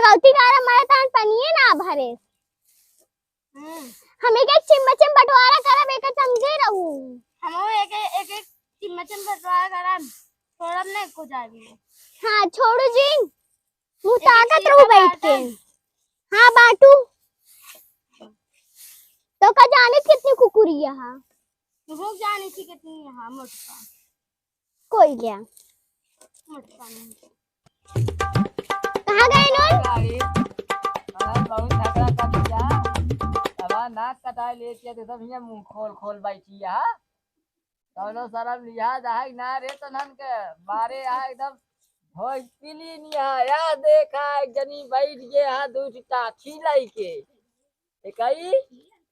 कौती गारा मारे तान पनिए ना भरे हमें के चिम्मचम बंटवारा करब एक समझे रहू हमो एक चिम्मचम बंटवारा करब छोड़ब नहीं को जाबी। हां छोड़ू जी मुंह ताकत रहू बैठ के। हां बाटू तो का जाने कितनी कुकुरी है तू जानी थी कितनी यहाँ मोटका कोई गया मोटका नहीं कहाँ गए नून बहुत झगड़ा कर दिया अब नाक कटाए लेके तो सब यहाँ मुंह खोल खोल बैठी है कौनो शरम लिहाज है ना रे तो नन के मारे है एकदम होय पीली नहीं है या देखा एक जनी बैठ गए है दूसरी टाठी लाई के एकई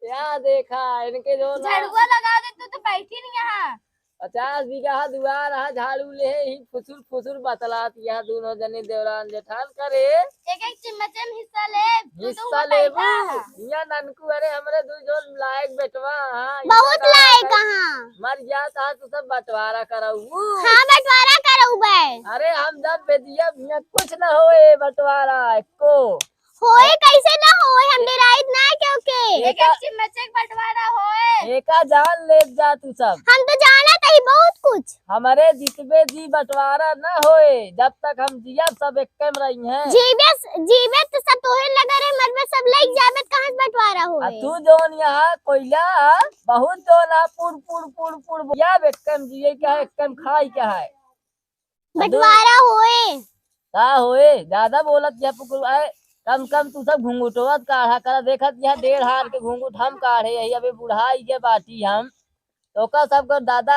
या देखा इनके जो झड़ुआ लगा दे तो बैठी नहीं यहाँ 50 बीघा दुआर है झाड़ू ले ही फुसुर फुसुर बतलात यह दोनों जने देवरान जेठान करे एक चिम्मचम हिस्सा ले हिस्सा लेबू या ननकू अरे हमरे दू जो लायक बेटवा हां बहुत लायक कहां मर गया था तो सब बंटवारा कराऊ। हां बंटवारा कराऊ बे अरे हम जब बेदिया मियां कुछ न होए बंटवारा एको होए कैसे ना होए हम डेराइट ना क्योंकि एक चिम्मचम बंटवारा होए एका जान ले जा तू सब हम तो जाना तही बहुत कुछ हमारे जितबे जी बंटवारा न होए जब तक हम जिया सब एक कैम रही हैं जीवे तो सब तोहे लगा रे मरबे सब लग जाबे कहां से बंटवारा होए तू जोन यहाँ कोयला बहुत जोन पुर पुर पुर पुर या बेकम जिए क्या है एकम खाई क्या है बंटवारा होए का होए ज्यादा बोलत या पुकुर आए कम कम तू सब घुंघुटवत काढ़ा कर देखत यह 1.5 हाथ के घुंघुट हम काढ़े यही अबे बुढ़ाई के बाटी हम तो का सब कर दादा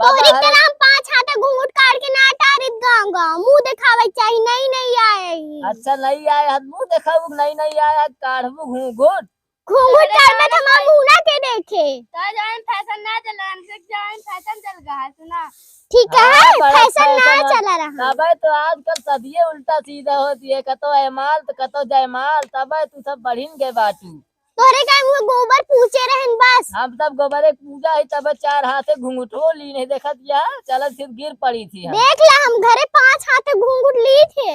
बाबा तोहरी तरह हम 5 हाथ घूंघट काट के ना टारित गांव मुंह दिखावे चाहिए नहीं आए अच्छा नहीं आए हाथ मुंह देखाऊ नहीं आए हाथ काढ़बू घुंघुट करबे त हम मुंह ना के देखे तो जान फैशन ना चला जान फैशन चल रहा है सुना ठीक है फैशन ना चला रहा तबे तो आजकल सदिये उल्टा सीधा होती है कतो एमाल तो कतो जयमाल तबे तू सब बढ़िन के बाटू तोरे का मुंह गोबर पूछे रहन बस हम सब गोबर एक पूजा है तब 4 हाथे घुंघुटो ली नहीं देखत या चलत फिर गिर पड़ी थी हम देख ला हम घरे 5 हाथ घूंघट ली थे।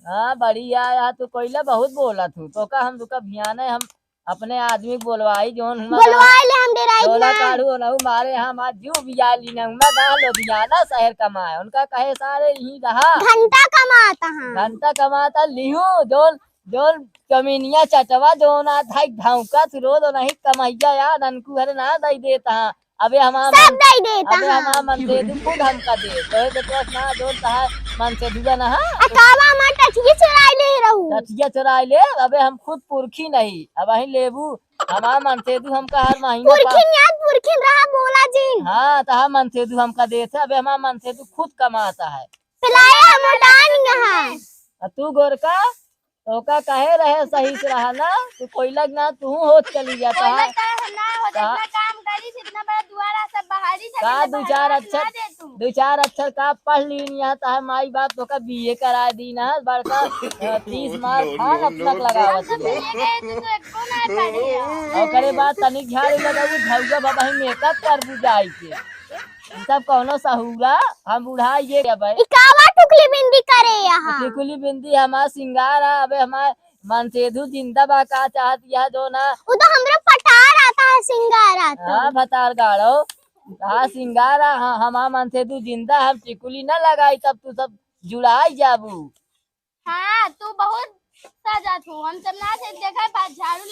हाँ बढ़िया यार तू कोयला बहुत बोला तू तो का हम दुका भियाने हम अपने आदमी बोलवाई जोन बोलवाई ले हम डेराई डोला काढ़ू ना मारे हम आज जू बिया ली ना मैं गा लुधियाना शहर कमाए उनका कहे सारे यही रहा घंटा कमाता हां घंटा कमाता लिहू जोन जोन कमीनिया चटवा जोन आ धाई धाउका रोज नहीं कमाइया यार ननकू हरे ना दई देता अबे हमारा सब दई देता अबे हमारा मन से तू खुद हमका दे तो बेटवा ना जोन तहा मन से दुगा ना अकावा मा टठिए चुराई ले रहू टठिया चुराई ले अबे हम खुद पुरखी नहीं अब ही लेबू हमारा मन से तू हमका हर महीना पुरखिन रहा बोला जी हां तहा मन से तू हमका देता अबे हमारा मन से तू खुद कमाता है पिलाया मोटान यहां तू गोरका तो का कहे रहे सही से रहा ना तू कोई लग ना तू होत चली जाता है ना हो जितना काम करी इतना बड़ा दुआरा सब बाहरी का 2-4 अक्षर का पढ़ ली यहाँ तो माई बाप तो का बीए करा दी ना बड़का 30 मार खान अपना लगावत और करे बात तनिक झाड़ लगाऊ घौगा बाबा ही मेकअप कर बुझाई के सब कौनो सहुरा हम बुढ़ाई ये भाई इकावा टुकली बिंदी करे यहाँ टिकुली बिंदी हमारा सिंगार है अबे हमारे मन से धू जिंदा बा का चाहत यह जो ना वो तो हमरा पटार आता है सिंगार आता हां भतार गाड़ो हां सिंगार हां हमारा मन से तू जिंदा हम टिकुली ना लगाई तब तू सब जुड़ाई जाबू हां तू बहुत सजा तू हम सब ना से देखा झाड़ू